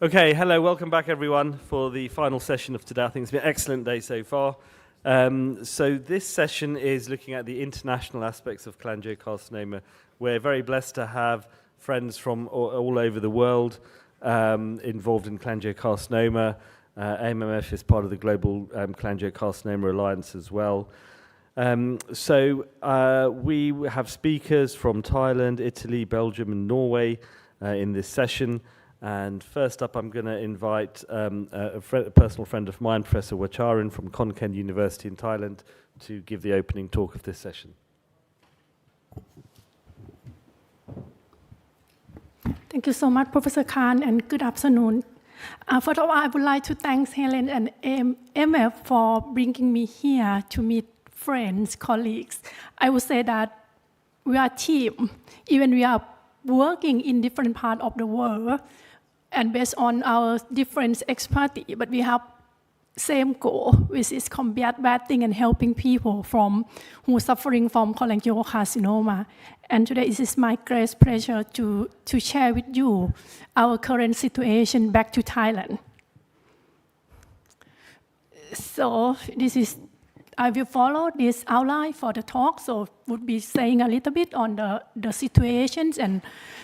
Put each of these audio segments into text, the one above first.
Okay, hello, welcome back everyone for the final session of today. I think it's been an excellent day so far. So this session is looking at the international aspects of cholangiocarcinoma. We're very blessed to have friends from all over the world involved in cholangiocarcinoma. AMMF is part of the Global Cholangiocarcinoma Alliance as well. We have speakers from Thailand, Italy, Belgium and Norway in this session. And first up, I'm going to invite a personal friend of mine, Professor Watcharin from Konkan University in Thailand, to give the opening talk of this session. Thank you so much, Professor Khan, and good afternoon. First of all, I would like to thank Helen and AMMF for bringing me here to meet friends, colleagues. I would say that we are a team, even we are working in different parts of the world, and based on our different expertise, but we have same goal, which is combat bad thing and helping people who are suffering from cholangiocarcinoma. And today it is my great pleasure to share with you our current situation back to Thailand. So I will follow this outline for the talk, so would be saying a little bit on the situations and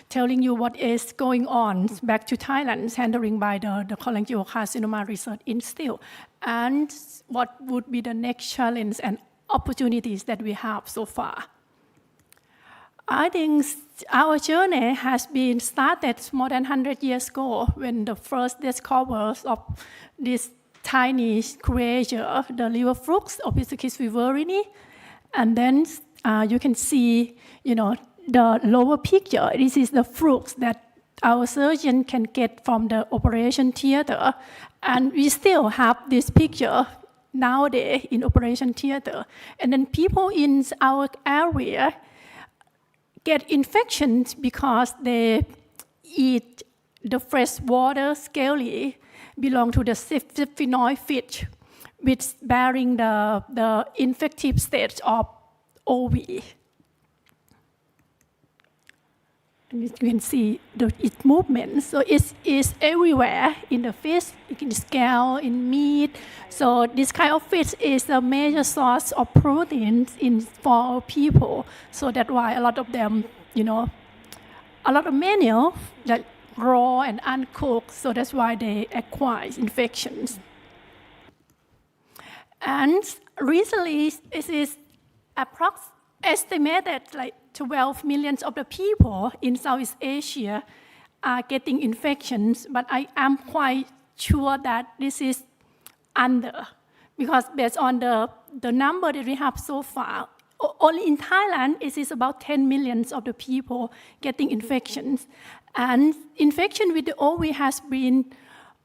telling you what is going on back to Thailand, handling by the Cholangiocarcinoma Research Institute, and what would be the next challenge and opportunities that we have so far. I think our journey has been started more than 100 years ago when the first discoveries of this tiny creature, the liver fruits, Opisthochis viverrini, and then you can see, the lower picture. This is the fruits that our surgeon can get from the operation theater, and we still have this picture nowadays in operation theater. And then people in our area get infections because they eat the freshwater scaly belong to the syphenoid fish, which bearing the infective stage of OV. And you can see its movement. So it's everywhere in the fish, in the scale, in meat. So this kind of fish is a major source of proteins for our people. So that's why a lot of them, a lot of menu that raw and uncooked, so that's why they acquire infections. And recently, it is estimated like 12 million of the people in Southeast Asia are getting infections, but I am quite sure that this is under, because based on the number that we have so far, only in Thailand, it is about 10 million of the people getting infections. And infection with the OV has been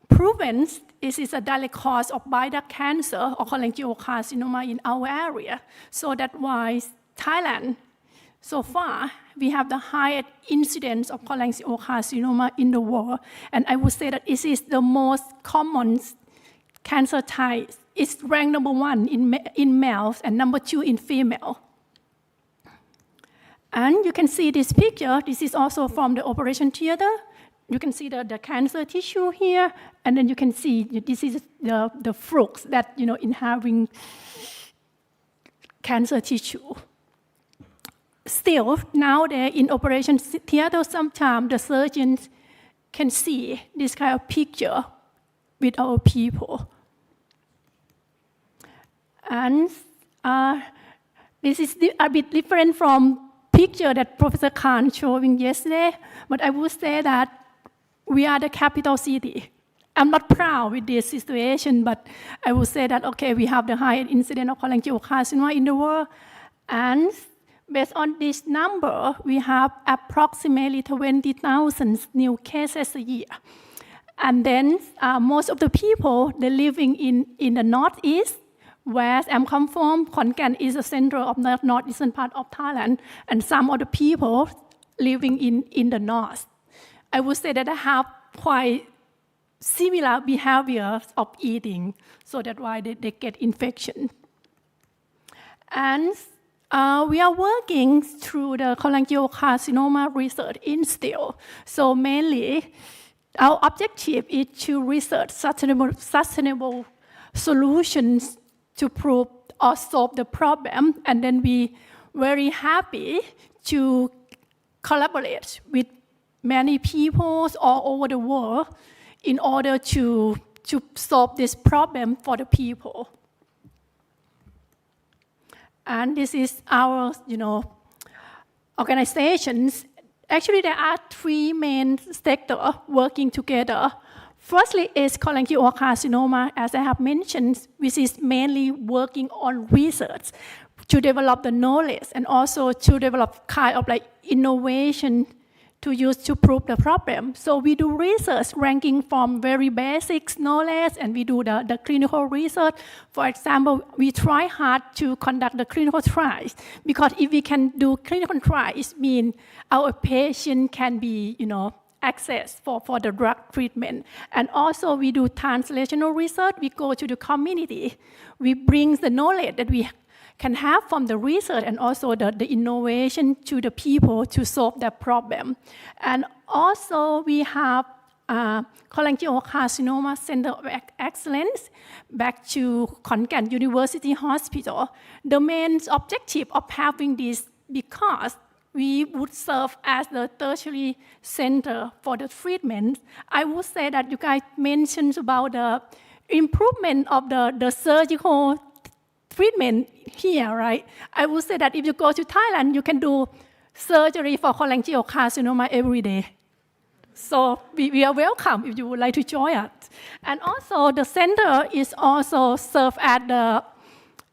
proven it is a direct cause of bile duct cancer or cholangiocarcinoma in our area. So that's why Thailand, so far, we have the highest incidence of cholangiocarcinoma in the world. And I would say that it is the most common cancer type. It's ranked number 1 in males and number 2 in female. And you can see this picture. This is also from the operation theater. You can see the cancer tissue here, and then you can see this is the fruits that inhabiting cancer tissue. Still, now they're in operation theater. Sometimes the surgeons can see this kind of picture with our people. And this is a bit different from picture that Professor Khan showing yesterday, but I would say that we are the capital city. I'm not proud with this situation, but I would say that, okay, we have the highest incidence of cholangiocarcinoma in the world, and based on this number, we have approximately 20,000 new cases a year. And then most of the people, they're living in the northeast, where I'm come from. Konkan is the center of the northeastern part of Thailand, and some of the people living in the north. I would say that I have quite similar behaviors of eating, so that's why they get infection. And we are working through the Cholangiocarcinoma Research Institute. So mainly, our objective is to research sustainable solutions to prove or solve the problem, and then we very happy to collaborate with many people all over the world in order to solve this problem for the people. And this is our, organizations. Actually, there are three main sectors working together. Firstly is cholangiocarcinoma, as I have mentioned, which is mainly working on research to develop the knowledge and also to develop kind of like innovation to use to prove the problem. So we do research ranging from very basic knowledge, and we do the clinical research. For example, we try hard to conduct the clinical trials, because if we can do clinical trials, it means our patient can be, access for the drug treatment. And also we do translational research. We go to the community. We bring the knowledge that we can have from the research and also the innovation to the people to solve that problem. And also we have Cholangiocarcinoma Center of Excellence back to Khon Kaen University Hospital. The main objective of having this, because we would serve as the tertiary center for the treatment. I would say that you guys mentioned about the improvement of the surgical treatment here, right? I would say that if you go to Thailand, you can do surgery for cholangiocarcinoma every day. So we are welcome if you would like to join us. And also the center is also served as the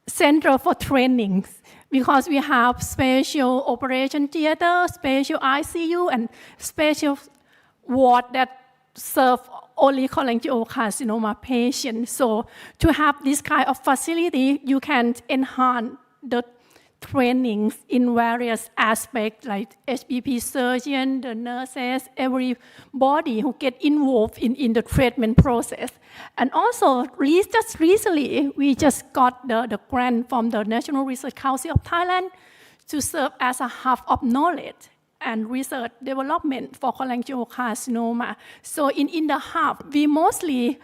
center for trainings, because we have special operation theater, special ICU, and special ward that serve only cholangiocarcinoma patients. So to have this kind of facility, you can enhance the trainings in various aspects, like HPP surgeon, the nurses, everybody who get involved in the treatment process. And also, just recently, we just got the grant from the National Research Council of Thailand to serve as a hub of knowledge and research development for cholangiocarcinoma. So in the hub, we mostly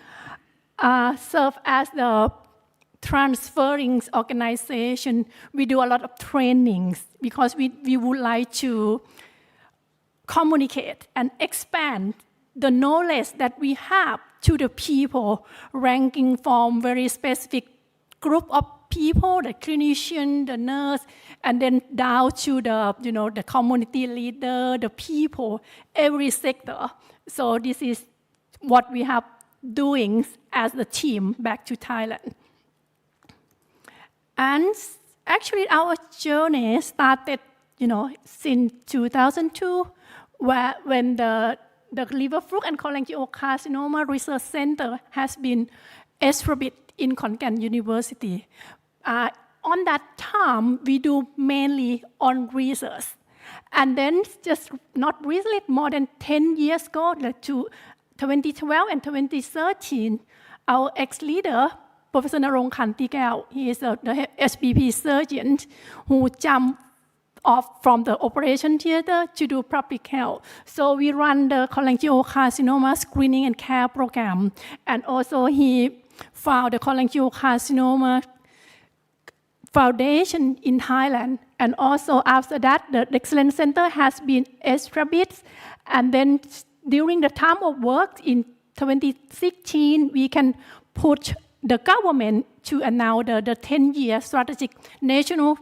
serve as the transferring organization. We do a lot of trainings because we would like to communicate and expand the knowledge that we have to the people, ranging from very specific group of people, the clinician, the nurse, and then down to the community leader, the people, every sector. So this is what we have doing as the team back to Thailand. And actually, our journey started, since 2002, when the liver fluke and cholangiocarcinoma research center has been established in Khon Kaen University. On that time, we do mainly on research. And then just not recently, more than 10 years ago, to 2012 and 2013, our ex-leader, Professor Narong Khantikeo, he is the HPP surgeon who jumped off from the operation theater to do public health. So we run the cholangiocarcinoma screening and care program. And also he founded the cholangiocarcinoma Foundation in Thailand. And also after that, the Excellence Center has been established. And then during the time of work in 2016, we can put the government to announce the 10-year strategic national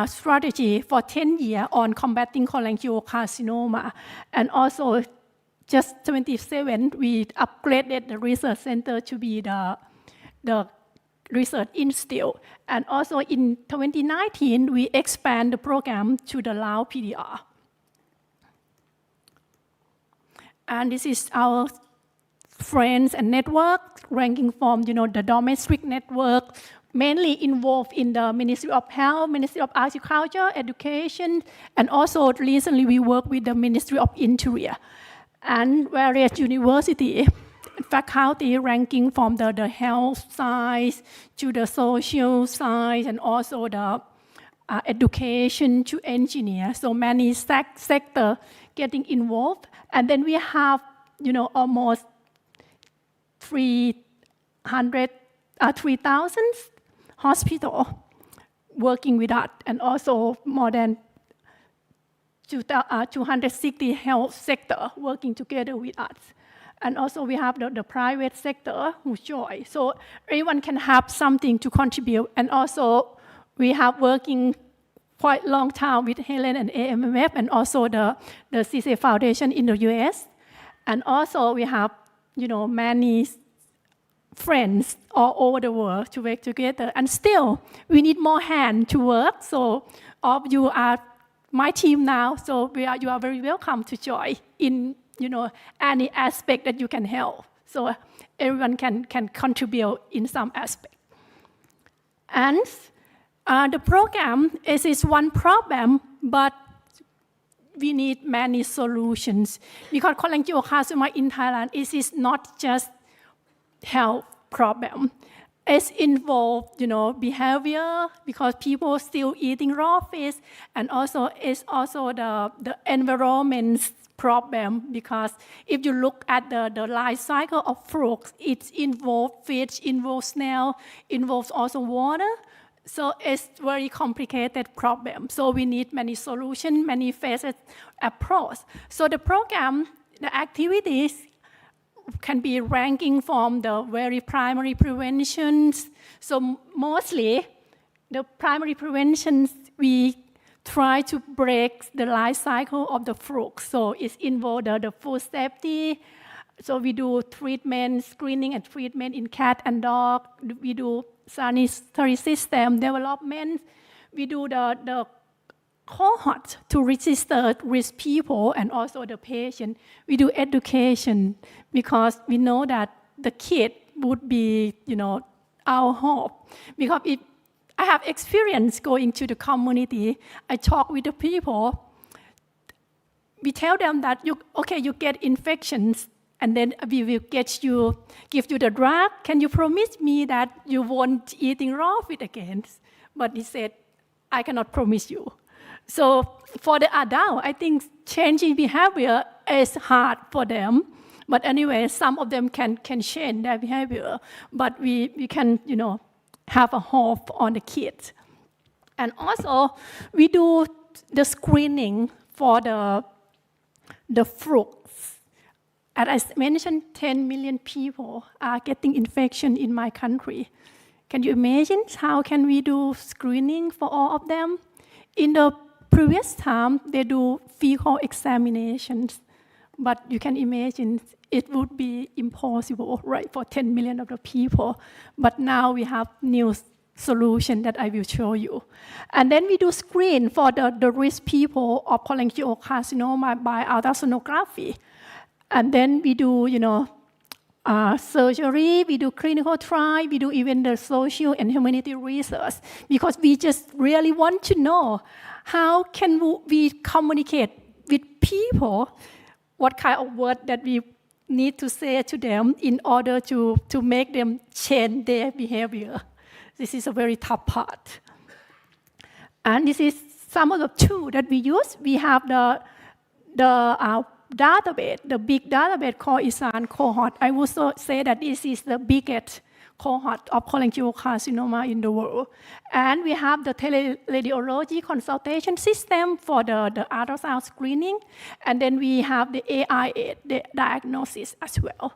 strategy for 10 years on combating cholangiocarcinoma. And also, just 27, we upgraded the research center to be the research institute. And also in 2019, we expand the program to the Lao PDR. And this is our friends and network, ranging from the domestic network, mainly involved in the Ministry of Health, Ministry of Agriculture, Education, and also recently we work with the Ministry of Interior and various universities, faculty ranging from the health science to the social science and also the education to engineer. So many sectors getting involved. And then we have almost 3,000 hospitals working with us, and also more than 260 health sector working together with us. And also we have the private sector who join. So everyone can have something to contribute. And also we have working quite long time with Helen and AMMF and also the CCA Foundation in the US. And also we have, many friends all over the world to work together. And still, we need more hands to work. So all of you are my team now. So you are very welcome to join in, any aspect that you can help. So everyone can contribute in some aspect. And the program is one problem, but we need many solutions. Because cholangiocarcinoma in Thailand is not just health problem. It's involved, behavior, because people still eating raw fish, and also it's also the environment problem, because if you look at the life cycle of fruits, it involves fish, involves snail, involves also water. So it's very complicated problem. So we need many solutions, many phases approach. So the program, the activities can be ranking from the very primary preventions. So mostly the primary preventions, we try to break the life cycle of the fruit. So it's involved the food safety. So we do treatment, screening and treatment in cat and dog. We do sanitary system development. We do the cohort to register with people and also the patient. We do education because we know that the kid would be, our hope. Because if I have experience going to the community, I talk with the people. We tell them that you get infections, and then we will give you the drug. Can you promise me that you won't eating raw fish again? But he said, I cannot promise you. So for the adult, I think changing behavior is hard for them. But anyway, some of them can change their behavior. But we can, have a hope on the kids. And also, we do the screening for the fruits. As I mentioned, 10 million people are getting infection in my country. Can you imagine how can we do screening for all of them? In the previous time, they do fecal examinations, but you can imagine it would be impossible, right, for 10 million of the people. But now we have new solution that I will show you. And then we do screen for the risk people of cholangiocarcinoma by ultrasonography. And then we do, surgery, we do clinical trial, we do even the social and humanity research, because we just really want to know how can we communicate with people, what kind of word that we need to say to them in order to make them change their behavior. This is a very tough part. And this is some of the tools that we use. We have the database, the big database called ISAN cohort. I would say that this is the biggest cohort of cholangiocarcinoma in the world. And we have the teleradiology consultation system for the ultrasound screening. And then we have the AI the diagnosis as well.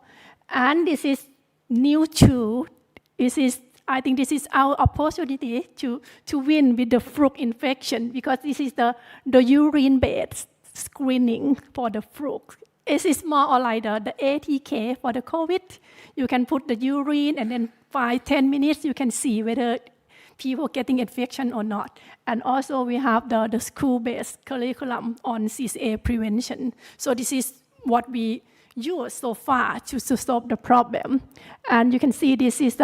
And this is new tool. I think this is our opportunity to win with the fruit infection, because this is the urine-based screening for the fruit. It is more or like the ATK for the COVID. You can put the urine, and then 5-10 minutes you can see whether people getting infection or not. And also we have the school-based curriculum on CCA prevention. So this is what we use so far to solve the problem. And you can see this is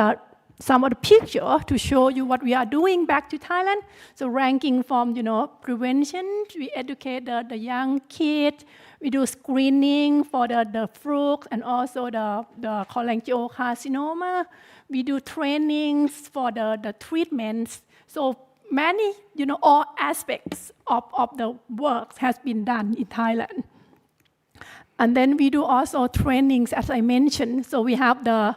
some of the picture to show you what we are doing back to Thailand. So ranking from, prevention, we educate the young kids, we do screening for the fruit and also the cholangiocarcinoma. We do trainings for the treatments. So many, all aspects of the work has been done in Thailand. And then we do also trainings, as I mentioned. So we have the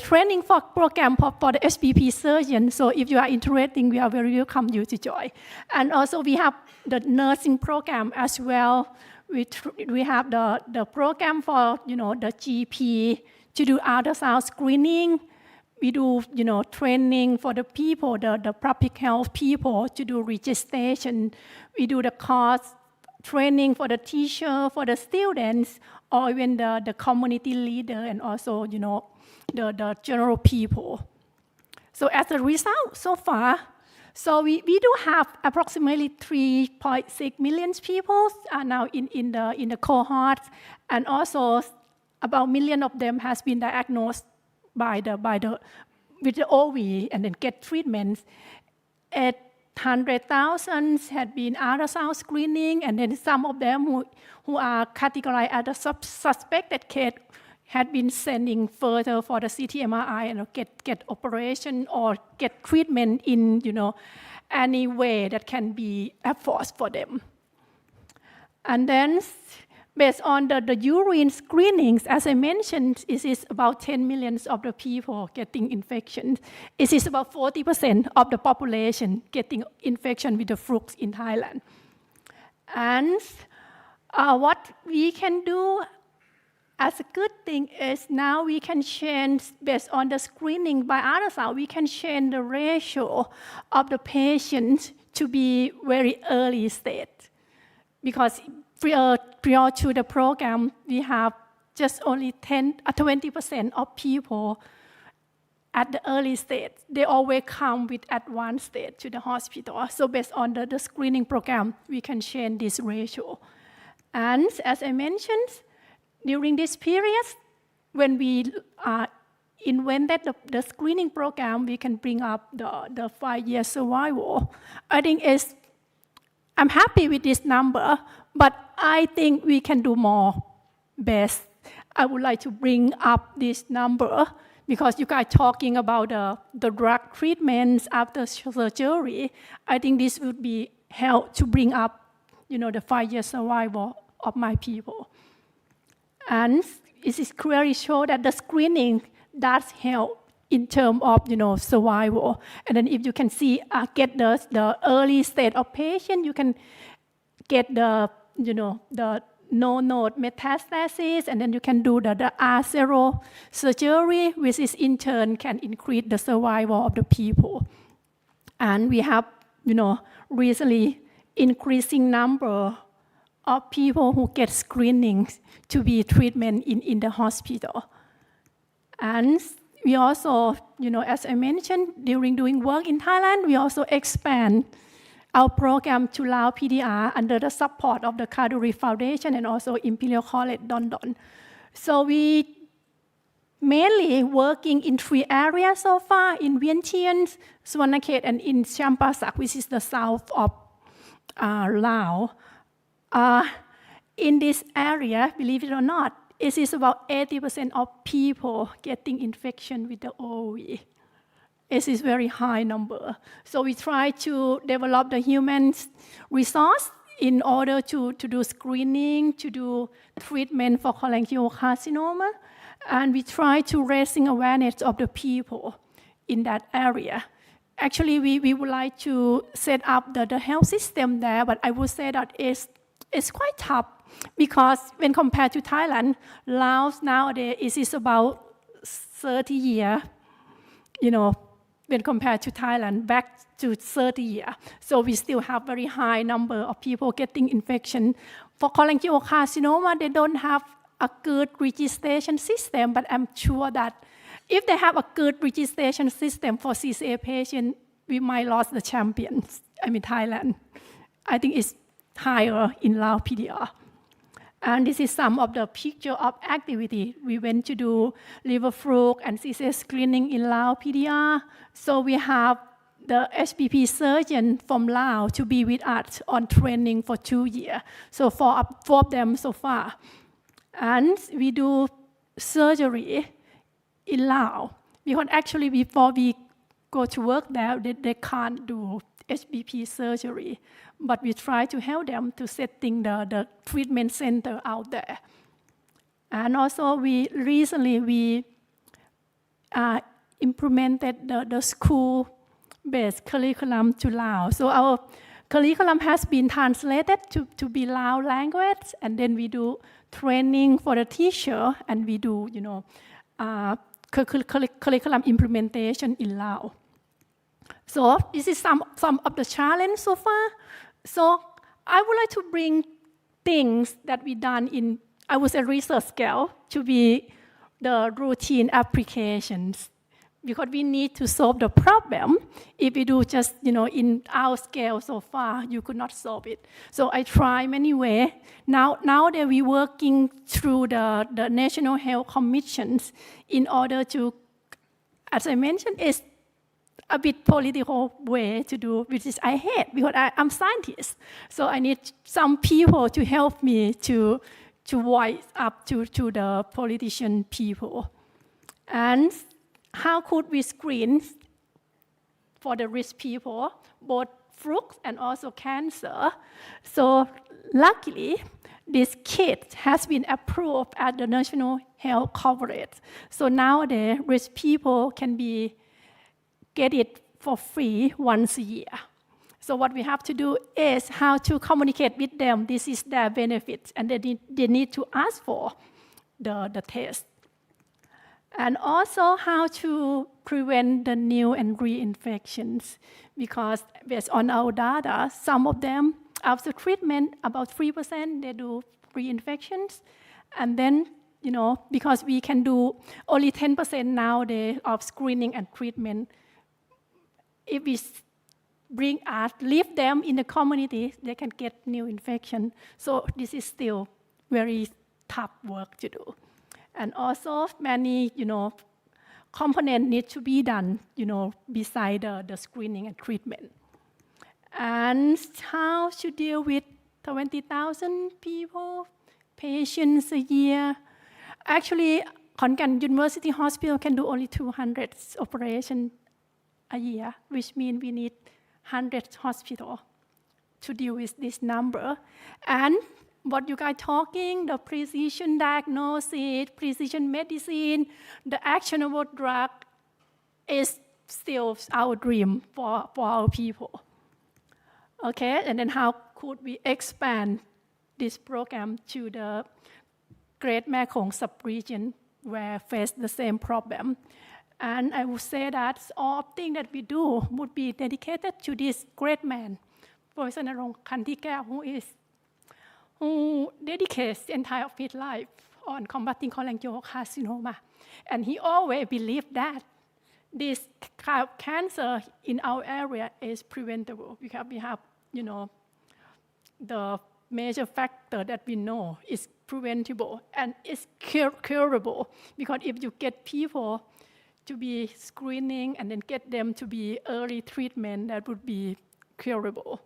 training program for the SPP surgeon. So if you are interested, we are very welcome you to join. And also we have the nursing program as well. We have the program for, the GP to do ultrasound screening. We do, training for the people, the public health people to do registration. We do the course training for the teacher, for the students, or even the community leader, and also, the general people. So as a result, so far, so we do have approximately 3.6 million people are now in the cohort, and also about 1 million of them has been diagnosed with the OV and then get treatments. 800,000 had been ultrasound screening, and then some of them who are categorized as a suspected case had been sending further for the CT MRI and get operation or get treatment in any way that can be afforded for them. And then based on the urine screenings, as I mentioned, it is about 10 million of the people getting infections. It is about 40% of the population getting infection with the flukes in Thailand. And what we can do as a good thing is now we can change, based on the screening by ultrasound, we can change the ratio of the patients to be very early stage. Because prior to the program, we have just only 20% of people at the early stage. They always come with advanced stage to the hospital. So based on the screening program, we can change this ratio. And as I mentioned, during this period, when we invented the screening program, we can bring up the 5-year survival. I think I'm happy with this number, but I think we can do more best. I would like to bring up this number because you guys talking about the drug treatments after surgery. I think this would be help to bring up, the 5-year survival of my people. And it is clearly shown that the screening does help in terms of, survival. And then if you can see, get the early state of patient, you can get the no-node metastasis, and then you can do the R0 surgery, which is in turn can increase the survival of the people. And we have, recently increasing number of people who get screening to be treatment in the hospital. And we also, as I mentioned, during doing work in Thailand, we also expand our program to Lao PDR under the support of the Kaduri Foundation and also Imperial College London. So we mainly working in 3 areas so far, in Vientiane, Suvarnakhet, and in Champasak, which is the south of Laos. In this area, believe it or not, it is about 80% of people getting infection with the OV. It is a very high number. So we try to develop the human resource in order to do screening, to do treatment for cholangiocarcinoma, and we try to raising awareness of the people in that area. Actually, we would like to set up the health system there, but I would say that it's quite tough because when compared to Thailand, Laos nowadays is about 30 years, when compared to Thailand, back to 30 years. So we still have very high number of people getting infection. For cholangiocarcinoma, they don't have a good registration system, but I'm sure that if they have a good registration system for CCA patients, we might lose the champions, Thailand. I think it's higher in Lao PDR. And this is some of the picture of activity. We went to do liver fluke and CCA screening in Lao PDR. So we have the SPP surgeon from Laos to be with us on training for 2 years. So 4 of them so far. And we do surgery in Laos. Because actually before we go to work there, they can't do SPP surgery. But we try to help them to setting the treatment center out there. And also we recently implemented the school-based curriculum to Lao. So our curriculum has been translated to be Lao language, and then we do training for the teacher, and we do, curriculum implementation in Lao. So this is some of the challenge so far. So I would like to bring things that we done in, I would say, research scale to be the routine applications, because we need to solve the problem. If we do just, in our scale so far, you could not solve it. So I try many ways. Now that we're working through the National Health Commissions in order to, as I mentioned, it's a bit political way to do, which is I hate, because I'm scientist. So I need some people to help me to voice up to the politician people. And how could we screen for the risk people, both fluke and also cancer? So luckily, this kit has been approved at the National Health Coverage. So nowadays, risk people can get it for free once a year. So what we have to do is how to communicate with them. This is their benefits, and they need to ask for the test. And also how to prevent the new and reinfections, because based on our data, some of them, after treatment, about 3%, they do reinfections. And then, because we can do only 10% nowadays of screening and treatment, if we leave them in the community, they can get new infection. So this is still very tough work to do. And also many, components need to be done, beside the screening and treatment. And how to deal with 20,000 patients a year. Actually, Khon Kaen University Hospital can do only 200 operations a year, which means we need 100 hospitals to deal with this number. And what you guys talking, the precision diagnosis, precision medicine, the actionable drug is still our dream for our people. Okay, and then how could we expand this program to the Great Mekong Subregion where face the same problem? And I would say that all things that we do would be dedicated to this great man, Professor Narong Khantikeo, who dedicates the entire of his life on combating cholangiocarcinoma. And he always believed that this kind of cancer in our area is preventable, because we have, the major factor that we know is preventable and it's curable, because if you get people to be screening and then get them to be early treatment, that would be curable.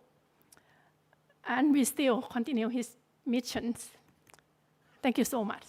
And we still continue his missions. Thank you so much.